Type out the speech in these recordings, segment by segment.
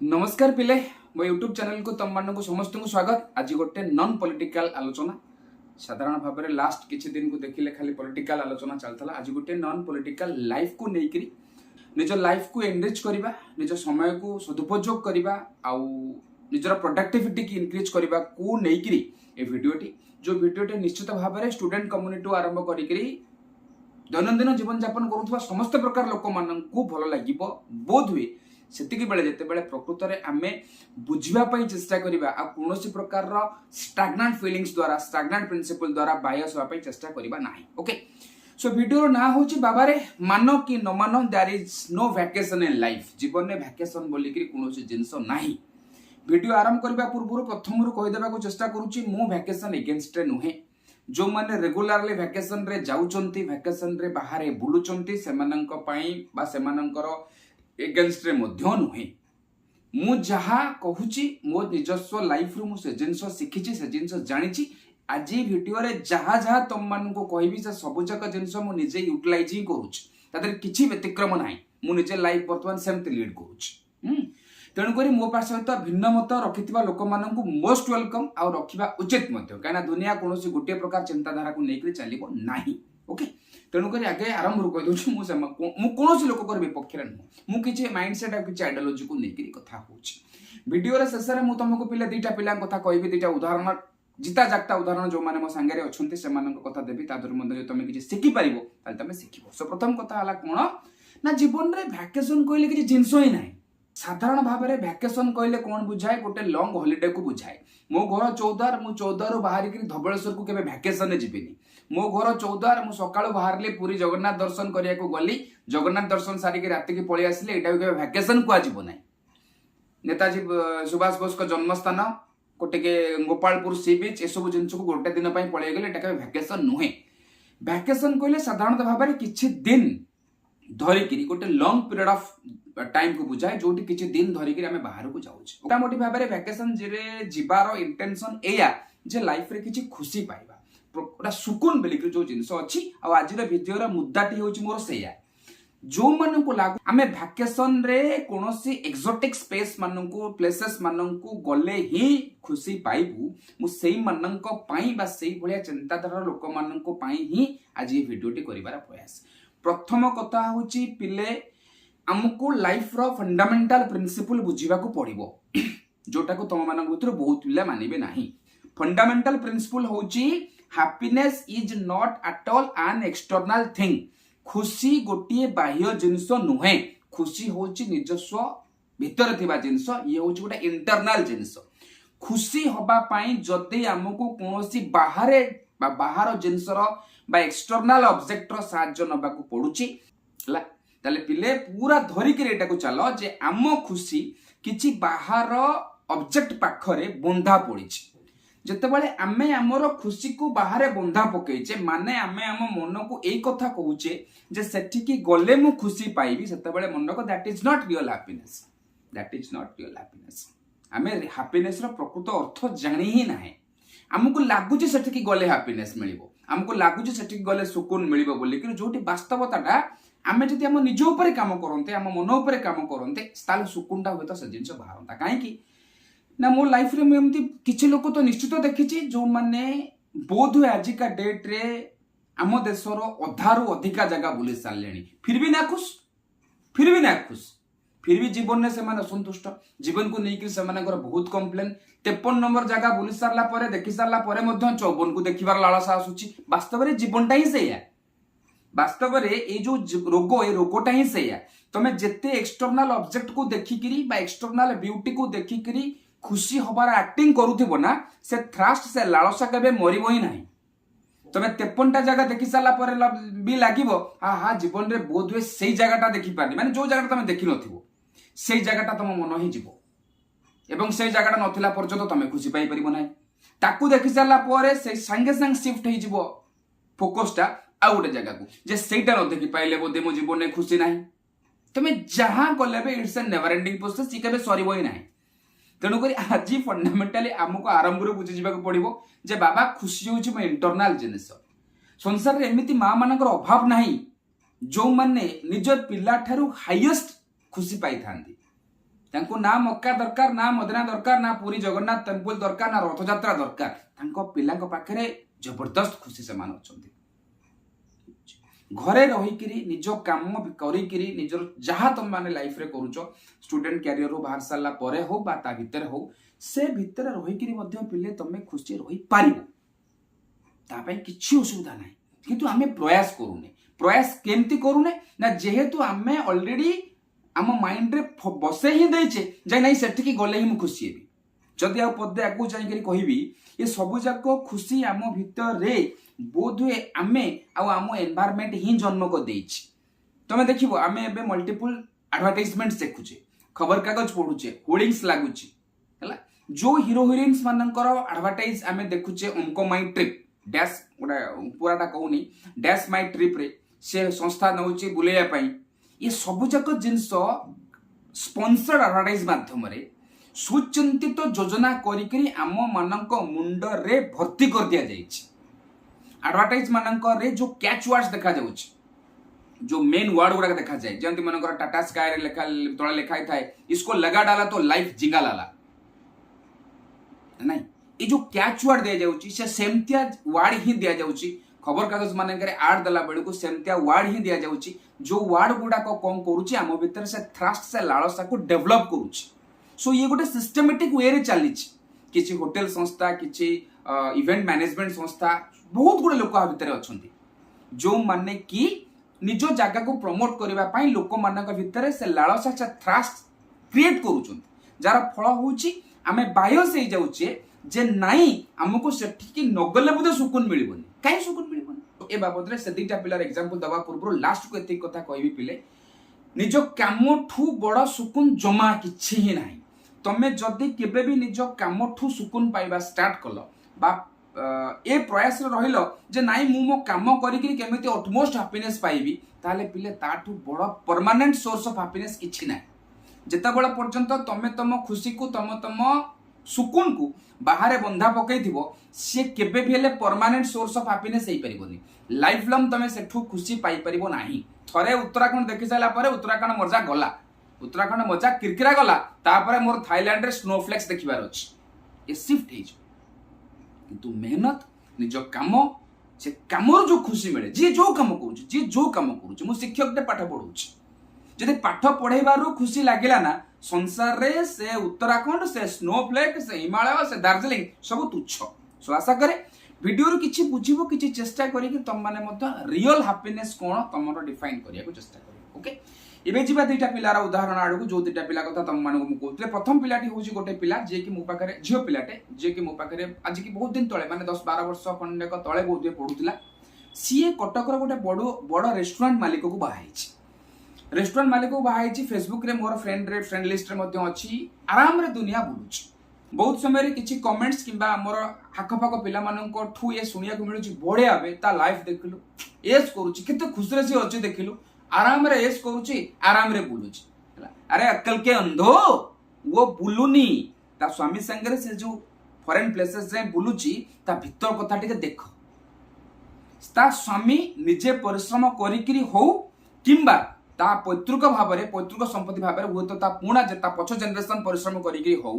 नमस्कार पिले मो यूट्यूब चैनल को तुम मान समस्त को स्वागत। आज गोटे नॉन पॉलिटिकल आलोचना साधारण भाव में लास्ट किछि दिन को देखिले खाली पॉलिटिकल आलोचना चलता। आज गोटे नॉन पॉलिटिकल लाइफ को लेकरी निज लाइफ को एनरिच करबा, निज समय को सदुपयोग करबा आउ निजर प्रोडक्टिविटी की इंक्रीज करबा को लेकरी ए वीडियोटी जो वीडियोटी निश्चित भाव में स्टूडेंट कम्युनिटी आरंभ करी दैनंदिन जीवन यापन करुवा समस्त प्रकार लोक मानू भल लगे बोध हुए सेतिकी बेले जेते बेले प्रकृत रे आमे बुझिबा पई चेष्टा करिबा आ कोनोसी प्रकार रो स्टैग्नेंट फीलिंग्स द्वारा स्टैग्नेंट प्रिंसिपल द्वारा बायस होआ पई चेष्टा करिबा नाही। ओके, सो वीडियो ना होची बाबा रे मानो कि न मानो there is no vacation in life. जीवन में वैकेशन बोली कि कोनोसी जिंस नाही। वीडियो आरंभ करबा पूर्व प्रथम रु कहि देबा को चेष्टा करूची मु वैकेशन अगेंस्ट रे नुहे। जो माने रेगुलरली वैकेशन रे जाउचंती, वैकेशन रे बाहर बुलुचंती, सेमानंक पई बा सेमानंकर एगेंस्ट रे मध्य नुहे। मु जहा कहूची मो निजस्व लाइफ रु मु से जिंस शिखिची, से जिंस जानिची। आज वीडियो रे जहा जहा तुम मान को कहबी से सब जक जिंस मु निजे यूटिलाइज ही करूची, तादर किछि व्यतिक्रम नाही। मु निजे लाइफ वर्तमान सेमते लीड करूची। तेणु करी मो पास सहित भिन्न मत रखिथिबा लोक माननकु मोस्ट वेलकम आ रखिबा उचित मध्य, काना दुनिया कोनोसी गोटे प्रकार चिंताधारा को नेकरी चलिबो नाही। ओके, तेणु करी आगे आरंभ रू कहि दोछु मु कोनोसी लोक कर विपक्ष रे मु किछि माइंडसेट आ किछि आइडियोलॉजी को नेकरी कथा होछि। वीडियो रे शेष रे मु तुमको पिले दुईटा पिला कथा कहबी, दुईटा उदाहरण जिता जागता उदाहरण जो माने मो संगे रे अछंती सेमानक कथा देबी। तादर मधे तुम किछि सिखि पारिबो ताले तुम सिखिबो। सो प्रथम कथा हला कोन ना जीवन रे वैकेशन कहले किछि जिंस ही नाही। साधारण भाव में वैकेशन कहले कौन बुझाए, गोटे लॉन्ग हॉलिडे को बुझाए। मो घर चौदार, मु चौदार बाहर धबलेश्वर को केबे वैकेशन जीविनी। मो घर चौदार, मु सकाळु बाहरले पूरी जगन्नाथ दर्शन करिया को गली, जगन्नाथ दर्शन सारिके राति की पळि आसिले, एटा केबे वैकेशन को आजिबो नाही। नेताजी सुभाष बोस को जन्मस्थान गोटे के गोपालपुर सी बीच ए सब जिंस को गोटे दिन पई पळि गेले, एटा केबे वैकेशन नुहे। वैकेशन कहले साधारण भाव में किछि दिन धरिकी गोटे लॉन्ग पीरियड ऑफ टाइम को बुझाए, जो किछि दिन धरिकी आमे बाहर को जाउछ। मोटामोटी भाव में वैकेशन जे जिबार इंटेंशन एया जे लाइफ रे किछि खुशी पाइबा, गोटा सुकून बेली जो जिंस अछि। आ आज रे वीडियो रा मुद्दाटी होछि मोर सेया जो मन को लागू आमे वैकेशन रे कोनोसी एक्सोटिक स्पेस मानन को प्लेसेस मानन को गले ही खुशी पाइबू। मु सेही मानन को पाई बा सेही भलिया चिंताधारा लोक मानन को पाई ही आज ये वीडियोटी करिवार प्रयास। प्रथम कथा होछि पिले हमको लाइफ रो फंडामेंटल प्रिंसिपल बुझीबा को पड़िबो, जोटा को तुम मानन भीतर बहुत पिला मानिबे नाही। फंडामेंटल प्रिंसिपल होछि happiness is not at all an external thing. खुशी गोटिए बाह्य जिंस नुहे, खुशी होछि निजस्व भीतर थिबा जिंस, ये होछि गोटा इंटरनल जिंस। खुशी होबा पई जदि हमको कोनोसी बाहर जिंस रो बा एक्सटर्नल ऑब्जेक्ट रो साहाय्य नबा को पडुची हला, ताले पिले पूरा धरिके एटा को चलो जे आम खुशी किछि बाहर ऑब्जेक्ट पाखरे बंधा पड़िछि। जेतेबेले आमे हमर खुशी को बाहर बंधा पकेइचे माने आमे आम मन को एई कथा कहूचे जे सेठी की गले मु खुशी पाइबी, सेतेबेले मन को that is not real happiness, that is not real happiness. आमे हैप्पीनेस रो प्रकृत अर्थ जानि ही नाही। हमको लागुचे सेठी की गले हैप्पीनेस मिलिबो, हमको लागुचे सेठी की गले सुकून मिलिबो बोली कि जोटी वास्तवताटा आमे जदि हम निज ऊपर काम करते, आम मन ऊपर काम करते, ताले सुकूनटा होय तो से जिंस बाहरता। काहे कि ना मो लाइफ रे एमती किछि लोक तो निश्चित देखिछि जो माने बोध हुए आज का डेट रे आम देशर अधारू अधिका जगह बुली सारलेनी, फिर भी ना खुश, फिर भी जीवन से माने असंतुष्ट, जीवन को लेकर से मानकर बहुत कंप्लेन। 53 नंबर जगह बुली सारला परे देखि सारला परे मध्य 54 को देखिबार लालसा आसुची। वास्तव में जीवनटा ही सेया, वास्तव में ये जो रोग, ये रोगटा ही सेया। तमे जेते एक्सटर्नल ऑब्जेक्ट को देखिकरी बा एक्सटर्नल ब्यूटी को देखिकरी खुशी होबार एक्टिंग करूथिबो ना, से थ्रस्ट से लालसा केबे मरिबो ही नाही। तमे 53टा जगह देखि साला परे भी लागिबो हा जीवन रे बोध हुए सेही जगहटा देखि पानी, माने जो जगहटा तमे देखि नथिबो सेही जगहटा तम मन ही जीवो, एवं सेही जगहटा नथिला पर्यंत तमे खुशी पाई परिबो नाही। ताकू देखि साला परे से संगे संग शिफ्ट ही जीवो फोकसटा आ गोटे जगह को, जे सेटा न देखि पाइले बोधे मो जीवन में खुशी नाही। तमे जहां गले बे it's a never ending process, इ केबे सरीबो ही नाही। तेणु करी आज फंडामेंटाली आमको आरंभ रे बुझि जिबाक पड़िबो जे बाबा खुशी होछि मो इंटरनल जिनिस। संसार रे एमिति मां मानकर अभाव नाही जो माने निज पिला ठारू हाईएस्ट खुशी पाई थांती। तांको ना मक्का दरकार ना मदीना दरकार ना पूरी जगन्नाथ टेम्पल दरकार ना रथयात्रा दरकार तांको पिलांको पाखरे जबरदस्त खुशी से मान अछंती घरे रहीकिरी निज काम करिकिरी निजर जहाँ तुम माने लाइफ रे करूछ स्टूडेंट कैरियर रो बाहर साला परे हो बा ता भीतर हो से भीतर रहीकिरी मध्य पिले तमे खुशी रही पारिबो ता पय किछि असुविधा नाही किंतु आमे प्रयास करूने प्रयास केमती करूने ना जेहेतु आमे ऑलरेडी आम माइंड रे बसे ही देचे जे नहीं सेठी की गले ही मु खुशी हेबी जदि आ पदे आगु जाई कहबी ये सब जाक खुशी आम भीतर रे बोध हुए आमे आम एनवायरनमेंट ही जन्म को देछि तमे देखिबो आमे एबे मल्टीपल एडवर्टाइजमेंट्स देखुचे खबर कागज पढुचे होर्डिंग्स लागुची हला जो हीरो हीरोइन्स मानकर एडवर्टाइज आमे देखुचे उनको माई ट्रिप डैश गोटा पूराटा कहूनी डैश माई ट्रिप रे से संस्था नउची बुलेया पई ये सब जाक जिनस स्पॉन्सर्ड एडवर्टाइज माध्यम रे सुचिंतित योजना करी आम मानक मुंड रे भर्ती कर दिया जाइछि एडवर्टाइज मानक रे जो कैच वर्ड्स देखा जाउछि जो मेन वर्ड गुड़ा देखा जाए जंती मानकर टाटा स्काई रे लेखा तळे लेखाई थाए इसको लगा डाला तो लाइफ जिंगा लाला नहीं ये जो कैच वर्ड दिया जाउछि से सेमतिया वर्ड ही दिया जाउछि खबर कागज मानकर आड दला बेलू सेमतिया वर्ड ही दिया जाउछि जो वर्ड गुड़ा को कौन करूछि आम भीतर से थ्रस्ट से लालसा को डेवलप करूछि सो ये गोटे सिस्टमेटिक वे रे चलीछि किछि होटल संस्था किछि इवेंट मैनेजमेंट संस्था बहुत गुड़े लोक आ भीतर अछंती जो माने कि निज जगह को प्रमोट करबा पई लोक मानक भीतर से लालसा से थ्रस्ट क्रिएट करूछंती जार फल होउछि आमे बायस हे जाउछे जे नाही हमको सेठी की नगले बुदे सुकून मिलिबोनी काई सुकून मिलिबोनी ए बाबत रे से दुईटा पिलार एग्जांपल दवा पूर्व लास्ट को एति कथा कहबी पिले निज काम ठू बड़ सुकून जमा किछि ही नाही तमे जदि केबे भी निज काम ठू सुकून पाइबा स्टार्ट कलो बा ए प्रयास रे रहिलो जे नाही मु मो काम करिकरी केमिति ऑटमोस्ट हैप्पीनेस पाइबी ताले पिले ताठू बड़ परमानेंट सोर्स ऑफ हैप्पीनेस किछि नाही जेता बड़ पर्यंत तमे तम खुशी को तम सुकून को बाहर बंधा पकई थिबो से केबे भी हेले परमानेंट सोर्स ऑफ हैप्पीनेस हेई परिबोनी लाइफ लॉन्ग तमे सेठू खुशी पाई परिबो नाही थरे उत्तराखंड देखि साला परे उत्तराखंड मजा गला उत्तराखंड मजा किरकिरा गला तापरे मोर थाईलैंड रे स्नोफ्लेक्स देखिबार अछि ए शिफ्ट हेइ किंतु मेहनत निज काम से कामर जो खुशी मिले जी जो काम करूछ जी जो काम करूछ मु शिक्षक दे पाठ पढौछ जदि पाठ पढेबारो खुशी लागिला ना संसार रे से उत्तराखंड से स्नोफ्लेक से हिमालय से दार्जिलिंग सब तुच्छ सो आशा करे वीडियो रो किछि बुझिबो किछि चेष्टा करी कि तम माने मत रियल हैप्पीनेस कोन तमरो डिफाइन करिया को चेष्टा करी ओके एबे जिबा दुईटा पिलार उदाहरण आडू को जो दुईटा पिला कथा तम माने मु कहतले प्रथम पिलाटी होची गोटे पिला जे कि मो पाखरे झियो पिलाटे जे कि मो पाखरे आज की बहुत दिन तळे माने 10 12 वर्ष खंडे को तळे बहुत पढुतिला सीए कटक रो गोटे बड़ रेस्टोरेंट मालिक को बाहाइछि रेस्टोरेंट मालिक को बाहाइछि फेसबुक रे मोर फ्रेंड लिस्ट रे मध्ये अछि आराम रे दुनिया बुलुछि बहुत समय किसी कमेंट्स किंबा हमर हाखपाख पिला मानक ठू ये सुनिया को मिलुछि बढ़िया बे ता लाइफ देखलु एस करूछि केते खुश रे से अछि देखलु आराम रे एस करूछि आराम रे बुलुछि अरे अक्कल के अंधो वो बुलुनी ता स्वामी संगे से जो फॉरेन प्लेसेस रे बुलुछि ता भीतर कथा टिके देखो ता स्वामी निजे परिश्रम करिकरी हो किंबा ता पैतृक भाव में पैतृक संपत्ति भाव में हुए तो ता पुणा जेता पछ जनरेशन परिश्रम करिकरी हो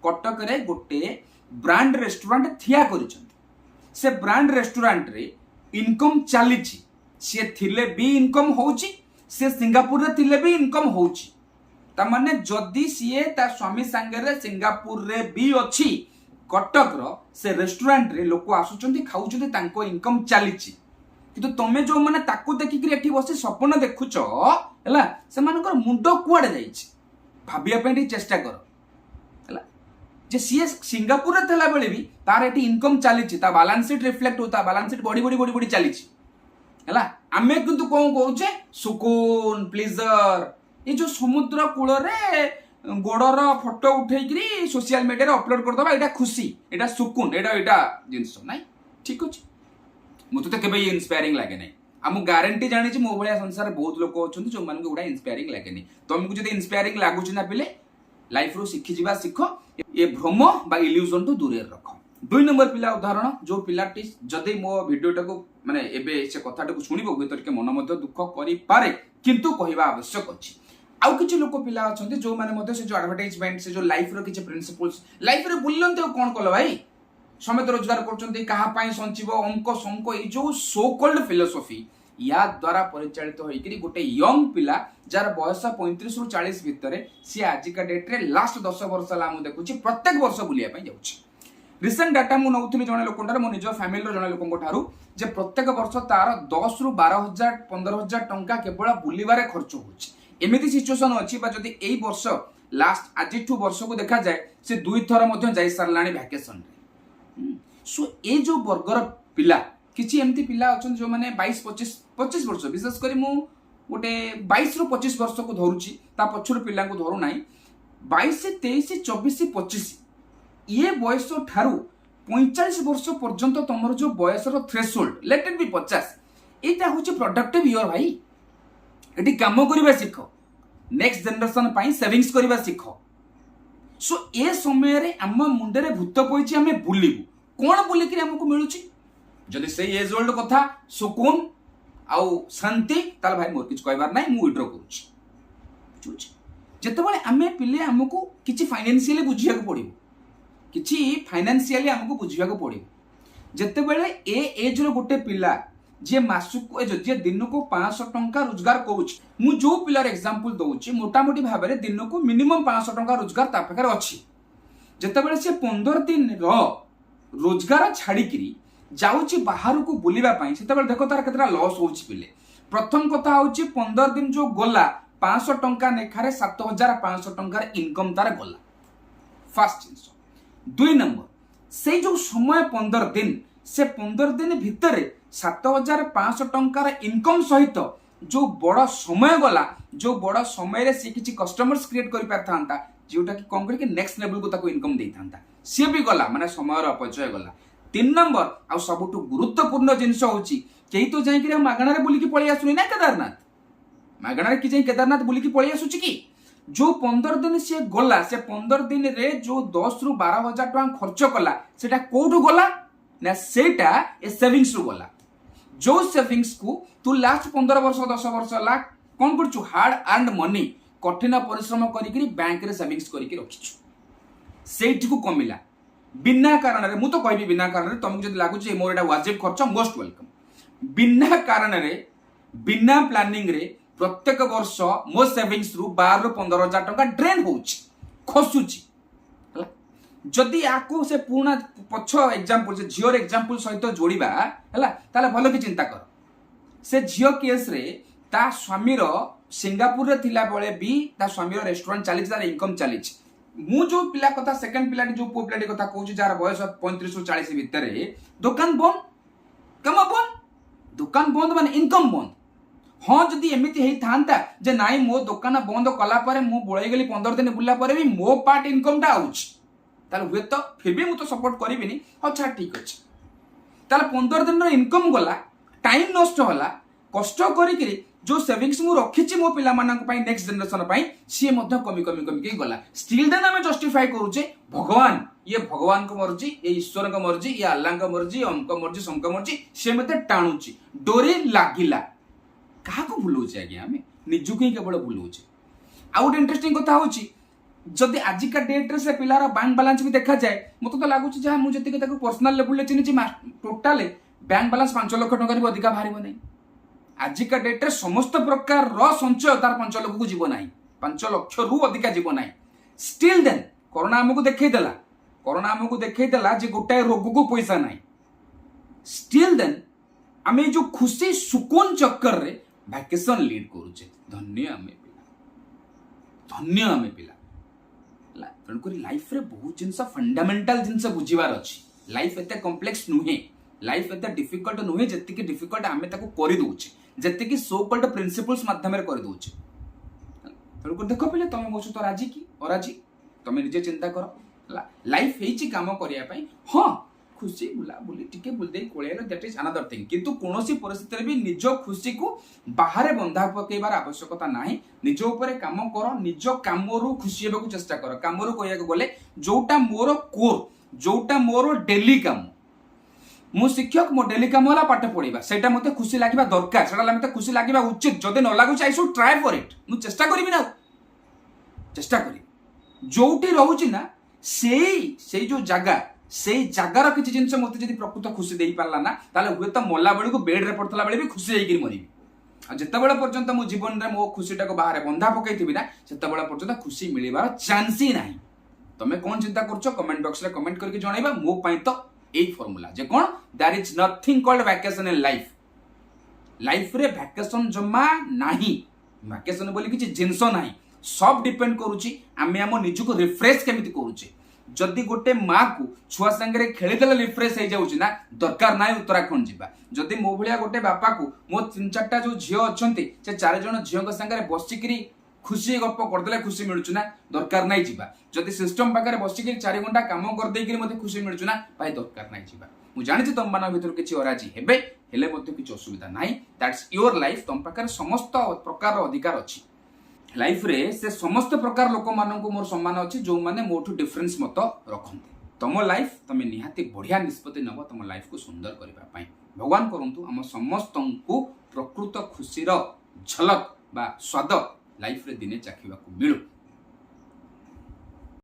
कटक रे गोटे ब्रांड रेस्टोरेंट थिया करिसंती से ब्रांड रेस्टोरेंट रे इनकम चलीछि से थिले भी इनकम होउछि से सिंगापुर रे थिले भी इनकम होउछि ता माने जदी सीए ता स्वामी संगे रे सिंगापुर रे भी अछि कटक रो से रेस्टोरेंट रे लोक आसुचंती खाउचंती तांको इनकम चलीछि किंतु तमे जो माने ताकू देखि कि एठी बसी सपन देखुछ हला से मानकर मुंड कुआडे जाइछि भाबिया पे चेष्टा कर हला जे सीए सिंगापुर रे थला बेले भी तार एठी इनकम चलीछि ता बैलेंस शीट रिफ्लेक्ट होता बैलेंस शीट बड़ी चलीछि हला आमे किंतु कोन करूचे सुकून प्लेजर ये जो समुद्र कूल रे गोड़र फोटो उठेकरी सोशल मीडिया रे अपलोड कर दबा एटा खुशी एटा सुकून एटा जिंस नाही ठीक अछि मुझे तो केबे इंस्पायरिंग लगे नहीं आम गारंटी जानी मो भाया संसार बहुत लोक अच्छा जो मान गुड़ा इंस्पायरिंग लगे नहीं तुमको जो इंस्पायरिंग लगुच ना पिले लाइफ रू शिखी जा शिख ये भ्रम बा इल्यूजन तो दूर रख 2 नंबर पिला उदाहरण जो पिलाटी जदि मो वीडियोटा को माने एबे से कथाटा को सुनिबो हुए तो मन मध्य दुख करि पारे किंतु कहबा आवश्यक अछि आउ किछि लोक पिला अछंती जो माने मध्ये से जो एडवर्टाइजमेंट से जो लाइफ रो किछि प्रिंसिपल्स लाइफ रे बुल्लंते कोन कलो भाई समेत रोजगार करछंती कहा पई संचिबो अंक संक ए जो सो कॉल्ड फिलोसॉफी या द्वारा परिचालित होइकरी गोटे यंग पिला जार बयस 35 रु 40 भितर सी आज का डेट रे लास्ट 10 वर्ष ला मु देखुची प्रत्येक वर्ष बुलिया पई जाउची रिसेंट डाटा मु नउथली जने लोकंटार मो निज फैमिली रो जने लोकंको ठारू जे प्रत्येक वर्ष तार 10 रु 12000 15000 टंका केवल बुलिबारे खर्च होची एमिति सिचुएशन अछि बा जदी एई वर्ष लास्ट आज टू वर्ष को देखा जाए से दुई थर मध्ये जाई सरलाणी वैकेशन रे सो ए जो वर्गर पिला किछि एमती पिला अछन जो माने 22 25 वर्ष विशेष करी मु गोटे 22 रु 25 वर्ष को धरुची ता पछुर पिला को धरु नाही 22 23 24 25 ये बयस ठारू 45 वर्ष पर्यंत तमर जो बयस रो थ्रेशोल्ड लेट इट बी 50 एटा होची प्रोडक्टिव ईयर भाई एटी काम करबा सिखो नेक्स्ट जनरेशन पाई सेविंग्स करबा सिखो सो ए समय रे हम मुंडे रे भूत पइची हमें बुलिबु कोन बुली कि हमको मिलुची जदि से एज ओल्ड कथा सुकून आउ शांति ताल भाई मोर किछ कहबार नाही मु विड्रॉ करूची जेतेबेले आमे पिले हमको किछि फाइनेंशियली बुझिया को पड़िबो किछि फाइनेंशियली हमको बुझिया को पड़िबो जेतेबेले ए एज रो गोटे पिला जे मासुक जे दिन को 500 टंका रोजगार करूची मु जो पिलार एग्जांपल दउची मोटा मोटी भाबरे दिन को मिनिमम 500 टंका रोजगार ता पाखर अछि जेतेबेले से 15 दिन रो रोजगार छाड़ीकरी जाउची बाहर को बुलिबा पाई सेतेबेले देखो तार केतरा लॉस होउची पिले प्रथम कथा होउची 15 दिन जो गोला 500 टंका नेखारे 7500 टंका इनकम तार गोला फर्स्ट जिंस दुई नंबर से जो समय 15 दिन से 15 दिन भितर 7500 टंकार इनकम सहित जो बड़ समय गला जो बड़ समय रे से किछि कस्टमर्स क्रिएट करि पारथांता जोटा कि कोन करि कि नेक्स्ट लेवल को ताको इनकम देथांता से भी गला माने समय रो अपचय गला 3 नंबर आ सबुटु गुरुत्वपूर्ण जिंस होउची केही तो जाई कि मागणा रे बुली कि पळी आसुनी ना केदारनाथ मागणा रे कि जाई केदारनाथ बुली कि पळी आसुची कि जो 15 दिन से गला से 15 दिन रे जो 10 रु 12000 टका खर्च कला सेटा कोठु गला ना सेटा ए सेविंग्स रु गला जो सेविंग्स को तू लास्ट 15 वर्ष 10 वर्ष ला कोन करछु हार्ड अर्नड मनी कठिन परिश्रम करिकरी बैंक रे सेविंग्स करिकरी रखिछु सेठी को कमिला बिना कारण रे मु तो कहबी बिना कारण रे तुमको जदी लागु जे मोर एटा वाजिब खर्च मोस्ट वेलकम बिना कारण रे बिना प्लानिंग रे प्रत्येक वर्ष मो सेविंग्स रु 12 रु 15000 टका ड्रेन होउची खसुची हला जदी आको से पूर्ण पछ एग्जांपल से जियोर एग्जांपल सहित जोड़ीबा हला ताले भलो कि चिंता कर से जियो केस रे ता स्वामी रो सिंगापुर रे थिला बळे भी ता स्वामी रो रेस्टोरेंट चली तार इनकम चली मु जो पिला कथा सेकंड पिलाटी जो पो पिलाटी कथा कहूची जार बयस 35 रु 40 भितर दुकान बंद कम बंद दुकान बंद माने इनकम बंद हाँ जदि एमिति हेई थांता जे नाई मो दुकान बंद कला परे मु बोळई गेली 15 दिन बुला परे भी मो पार्ट इनकम टा आउछ ताले हुए तो फिर भी मु तो सपोर्ट करिबिनी अच्छा ठीक अछि ताले 15 दिन रो इनकम गला टाइम नष्ट होला कष्ट करिकरी जो सेविंग्स मु रखिछि मो पिला मानक पई नेक्स्ट जनरेशन पई सी मध्य कमी कमी कमी के गला स्टिल देन हमें जस्टिफाई करूचे भगवान ये भगवान को मर्जी ये ईश्वर को मर्जी ये अल्लाह को मर्जी हमको मर्जी समको मर्जी से मते टाणुची डोरे लागिला कहा को भूलुचे आगे हमें निजु के केवल भूलुचे आउट इंटरेस्टिंग कथा होची जदि आज का डेट रे से पिलार बैंक बैलेंस भी देखा जाए मते तो लागुची जे मु जति के ताको पर्सनल लेवल ले चिनिची टोटल बैंक बैलेंस 5 लाख टका रे अधिका भारिबो नै आज का डेट रे समस्त प्रकार रो संचय तार 5 लाख को जीव नाही 5 लाख रु अधिका जीव नाही स्टिल देन कोरोना हमको देखै देला जे गोटाए रोग को पैसा नाही स्टिल देन आमे जो खुशी सुकून चक्कर रे वैकेशन लीड करूचे धन्य आमे पिला तण करी लाइफ रे बहुत जिंस फंडामेंटल जिंस बुझिबार अछि लाइफ एते कॉम्प्लेक्स नुहे लाइफ एते डिफिकल्ट नुहे जति कि डिफिकल्ट आमे ताको करि दोचे जति कि सो कॉल्ड प्रिंसिपल्स माध्यम रे करि दोचे तण को देखो पहिले तमे मोछ तो राजी की अराजी तमे निजे चिंता करो लाइफ हेची काम करिया पई हां खुशी बुला बुली टिके बुल दे कोळेलो दैट इज अनदर थिंग किंतु कोनोसी परिस्थिति रे भी निज खुशी को बाहर बंधा पकेबार आवश्यकता नाही निज ऊपर काम करो निज कामरु खुशी हेबा को चेष्टा करो कामरु कोया को बोले जोटा मोर कोर जोटा मोर डेली काम मु शिक्षक मो डेली काम वाला पाठ पढिबा सेटा मते खुशी लागिबा दरकार सेटा मते खुशी लागिबा उचित जदे न लागु चाइ सो ट्राई फॉर इट मु चेष्टा करिबि ना चेष्टा करी जोटी रोची ना से जो जगह से जगार किसी जिनस मत जब प्रकृत खुशी दे पारा ना ताले हुए तो मला बेलू को बेड्रे पड़ता बेले भी खुशी होकर मरबी जिते बड़े पर्यंत मो जीवन में मो खुशीटा को बाहर बंधा पकई ना से पर्यंत खुशी मिलवार चांस ही ना तुम्हें कौन चिंता कर कमेंट बॉक्स में कमेंट करके जनइबा मो पई तो यही फॉर्मूला जे कौन there is nothing called vacation in life life रे वैकेशन जमा नाही वैकेशन बोली किछि जिंस नाही सब डिपेंड करूची आमे हम निज को रिफ्रेश केमिति करूची जदि गोटे माँ को छुआ संगे खेलीदेले रिफ्रेश हो जाऊँ ना दरकार ना उत्तराखंड जावा जदि मो भाया गोटे बापा को मो 3-4टा जो झील अच्छा से 4 जन झील सागर बसिकी खुशी गप करदे खुशी मिलूँ ना दरकार ना जावा जदि सिस्टम पाखे बसिक 4 घंटा कम करदे मत खुशी मिलूँ ना भाई दरकार ना जावा मुझे जानी तुम मान भर किसी अराजी हेबे हेले किसी असुविधा ना दैट्स योर लाइफ तुम पाखे समस्त प्रकार अधिकार अच्छी लाइफ रे से समस्त प्रकार लोक मान को मोर सम्मान अच्छी जो मैंने मोठू डिफरेंस मत रखते तुम लाइफ तुम निहाती बढ़िया निष्पत्ति नब तुम लाइफ को सुंदर करने भगवान करंतु आम समस्त को प्रकृत खुशीर झलक बा स्वाद लाइफ रे दिने चाखिबा को मिलू।